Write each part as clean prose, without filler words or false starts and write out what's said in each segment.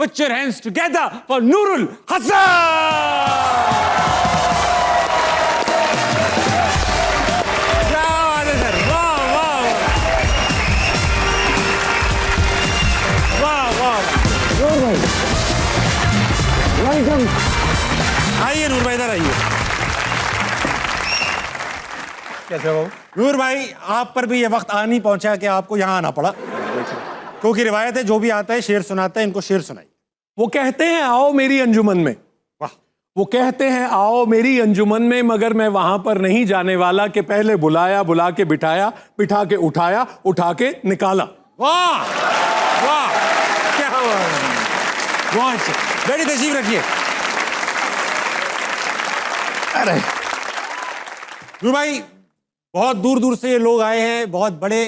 Put your hands together for Nurul Hassan. आइए नूर भाई, इधर आइए। कैसे हो? नूर भाई, आप पर भी ये वक्त आ नहीं पहुंचा कि आपको यहाँ आना पड़ा, क्योंकि रिवायत है जो भी आता है शेर सुनाता है, इनको शेर सुनाई। वो कहते हैं आओ मेरी अंजुमन में, वाह। वो कहते हैं आओ मेरी अंजुमन में, मगर मैं वहां पर नहीं जाने वाला कि पहले बुलाया, बुला के बिठाया, बिठा के उठाया, उठा के निकाला। वाह वाह, क्या हुआ? बहुत अच्छा, बैठी तशरीफ रखिए। अरे नूर भाई, बहुत दूर दूर से ये लोग आए हैं, बहुत बड़े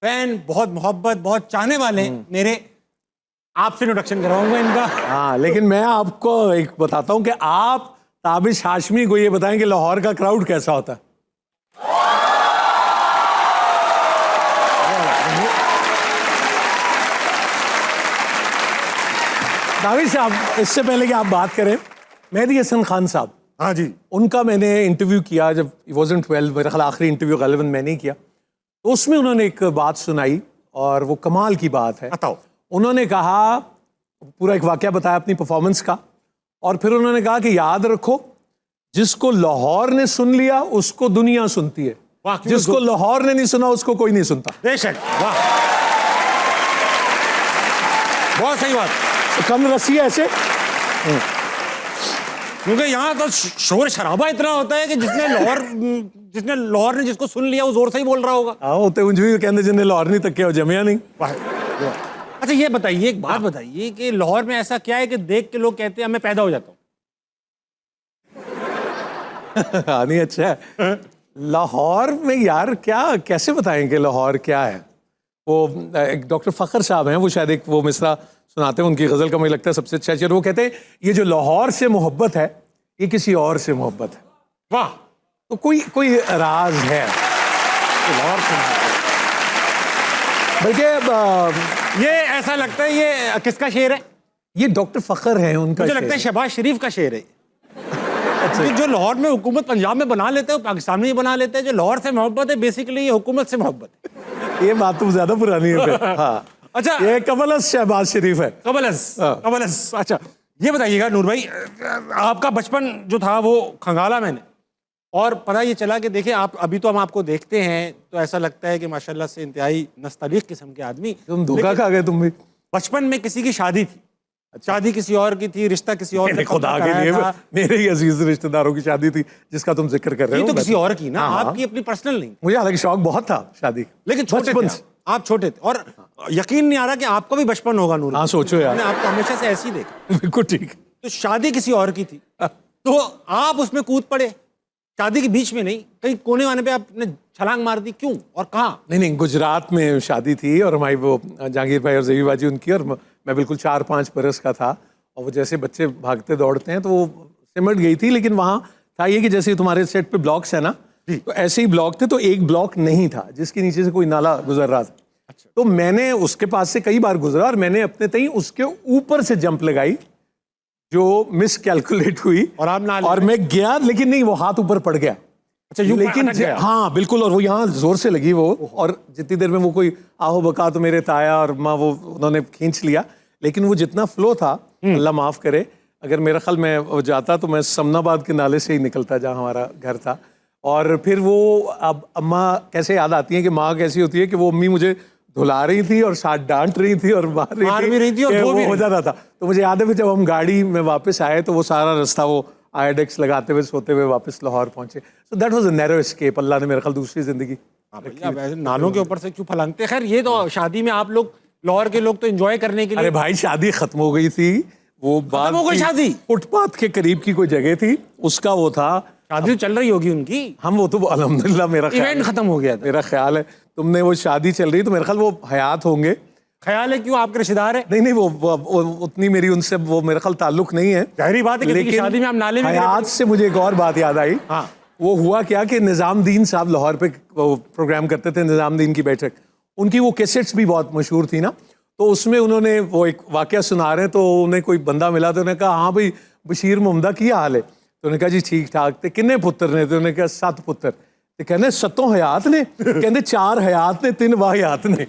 फैन, बहुत मोहब्बत, बहुत चाहने वाले हैं मेरे। आपसे इंट्रोडक्शन करवाऊंगा इनका। हाँ, लेकिन मैं आपको एक बताता हूं कि आप ताबिश हाशमी को ये बताएं कि लाहौर का क्राउड कैसा होता है। ताबिश साहब, इससे पहले कि आप बात करें, मेहदी हसन खान साहब, हाँ जी, उनका मैंने इंटरव्यू किया जब वॉजन 12, मेरा ख्याल आखिरी इंटरव्यू गालिबन मैंने ही किया, तो उसमें उन्होंने एक बात सुनाई और वो कमाल की बात है। बताओ। उन्होंने कहा, पूरा एक वाकया बताया अपनी परफॉर्मेंस का, और फिर उन्होंने कहा कि याद रखो, जिसको लाहौर ने सुन लिया उसको दुनिया सुनती है, जिसको लाहौर ने नहीं सुना उसको कोई नहीं सुनता। बेशक, वाह, बहुत सही बात। कम रसी है ऐसे, क्योंकि यहाँ तो शोर शराबा इतना होता है कि जिसने लाहौर ने जिसको सुन लिया वो जोर से ही बोल रहा होगा। आओ तो उंज भी कहते जिन्हें लाहौर नहीं तक हो जमिया नहीं। अच्छा ये बताइए, एक बात बताइए कि लाहौर में ऐसा क्या है कि देख के लोग कहते हैं मैं पैदा हो जाता हूँ। हाँ, नहीं अच्छा है। लाहौर में यार क्या, कैसे बताएं कि लाहौर क्या है। वो एक डॉक्टर फ़खर साहब हैं, वो शायद एक वो मिसरा सुनाते हैं, उनकी गज़ल का मुझे लगता है सबसे अच्छा शेर। वो कहते हैं ये जो लाहौर से मोहब्बत है ये किसी और से मोहब्बत है। वाह। तो कोई राज है लाहौर से, बल्कि ये ऐसा लगता है ये किसका शेर है? ये डॉक्टर फ़खर है, उनका मुझे लगता है शहबाज शरीफ का शेर है। अच्छा, जो लाहौर में हुकूमत पंजाब में बना लेते हैं वो पाकिस्तान में ही बना लेते हैं। जो लाहौर से मोहब्बत है बेसिकली ये हुकूमत से मोहब्बत है। ये बात तो ज्यादा पुरानी है। हाँ, अच्छा, ये कबलस शहबाज शरीफ है। कबलस। अच्छा ये बताइएगा नूर भाई, आपका बचपन जो था वो खंगाला मैंने, और पता ये चला कि देखिए आप अभी तो हम आपको देखते हैं तो ऐसा लगता है कि माशाल्लाह से इंतहाई नस्तलीक किस्म के आदमी। तुम धोखा खा गए तुम भी। बचपन में किसी की शादी थी, शादी किसी और की थी, रिश्ता किसी और से खुदा के लिए मेरे ही अजीज रिश्तेदारों की शादी थी जिसका तुम जिक्र कर रहे हो। ये तो किसी और की ना, आपकी अपनी पर्सनल नहीं। मुझे हालांकि शौक बहुत था शादी, लेकिन छोटे थे आप, छोटे थे, और यकीन नहीं आ रहा कि आपका भी बचपन होगा नूर। हाँ सोचो यार, मैंने आपको हमेशा से ऐसे ही देखा। बिल्कुल ठीक। तो शादी किसी और की थी तो आप उसमें कूद पड़े, शादी के बीच में नहीं, कहीं कोने वाने पे आपने छलांग मार दी, क्यों और कहाँ? नहीं, गुजरात में शादी थी और हमारी वो जहांगीर भाई और ज़बी बाजी उनकी, और मैं बिल्कुल 4-5 बरस का था, और वो जैसे बच्चे भागते दौड़ते हैं तो वो सिमट गई थी। लेकिन वहाँ था ये कि जैसे तुम्हारे सेट पे ब्लॉक्स है ना, तो ऐसे ही ब्लॉक थे, तो एक ब्लॉक नहीं था जिसके नीचे से कोई नाला गुजर रहा था। अच्छा। तो मैंने उसके पास से कई बार गुजरा और मैंने अपने तई उसके ऊपर से जंप लगाई जो मिस कैलकुलेट हुई, और मैं गया, लेकिन नहीं, वो हाथ ऊपर पड़ गया। अच्छा, लेकिन हाँ बिल्कुल, और वो यहाँ जोर से लगी वो, और जितनी देर में वो कोई आहो बका तो मेरे ताया और माँ, वो उन्होंने खींच लिया। लेकिन वो जितना फ्लो था, अल्लाह माफ़ करे, अगर मेरा ख्याल मैं जाता तो मैं समनाबाद के नाले से ही निकलता जहाँ हमारा घर था। और फिर वो अब अम्मा कैसे याद आती है कि माँ कैसी होती है कि वो अम्मी मुझे धुला रही थी और साथ डांट रही थी और मार रही थी और वो हो जाता था। तो मुझे याद है कि जब हम गाड़ी में वापस आए तो वो सारा रास्ता वो आयोडेक्स लगाते हुए सोते हुए वापस लाहौर पहुंचे। So that was a narrow escape. Allah ने मेरे ख्याल दूसरी जिंदगी। नालों के ऊपर से क्यों फलांगते? खैर ये तो शादी में आप लोग लाहौर के लोग तो एंजॉय करने के लिए। अरे भाई शादी खत्म हो गई थी, वो बात हो गई शादी, फुटपाथ के करीब की कोई जगह थी, उसका वो था। शादी चल रही होगी उनकी, हम वो तो अल्हम्दुलिल्लाह मेरा इवेंट खत्म हो गया था। मेरा ख्याल है तुमने वो शादी चल रही तो मेरा ख्याल वो हयात होंगे। ख्याल है क्यों, आपके रिश्तेदार है? नहीं, वो उतनी मेरी उनसे वो मेरा ख्याल ताल्लुक नहीं है। जाहिर बात है कि शादी में आप नाले में हयात से मुझे एक और बात याद आई। हाँ, वो हुआ क्या कि निज़ामुद्दीन साहब लाहौर पे प्रोग्राम करते थे, निज़ामुद्दीन की बैठक, उनकी वो कैसेट्स भी बहुत मशहूर थी ना, तो उसमें उन्होंने वो एक वाकया सुना रहे हैं, तो उन्हें कोई बंदा मिला तो उन्होंने कहा हाँ भाई बशीर मुहम्मदा की हाल है? तो उन्होंने कहा जी ठीक ठाक। तो किन्ने पुत्र ने? तो उन्होंने कहा 7 पुत्र। तो कहने 7 हयात ने? कहते 4 हयात ने 3 वाहियात ने।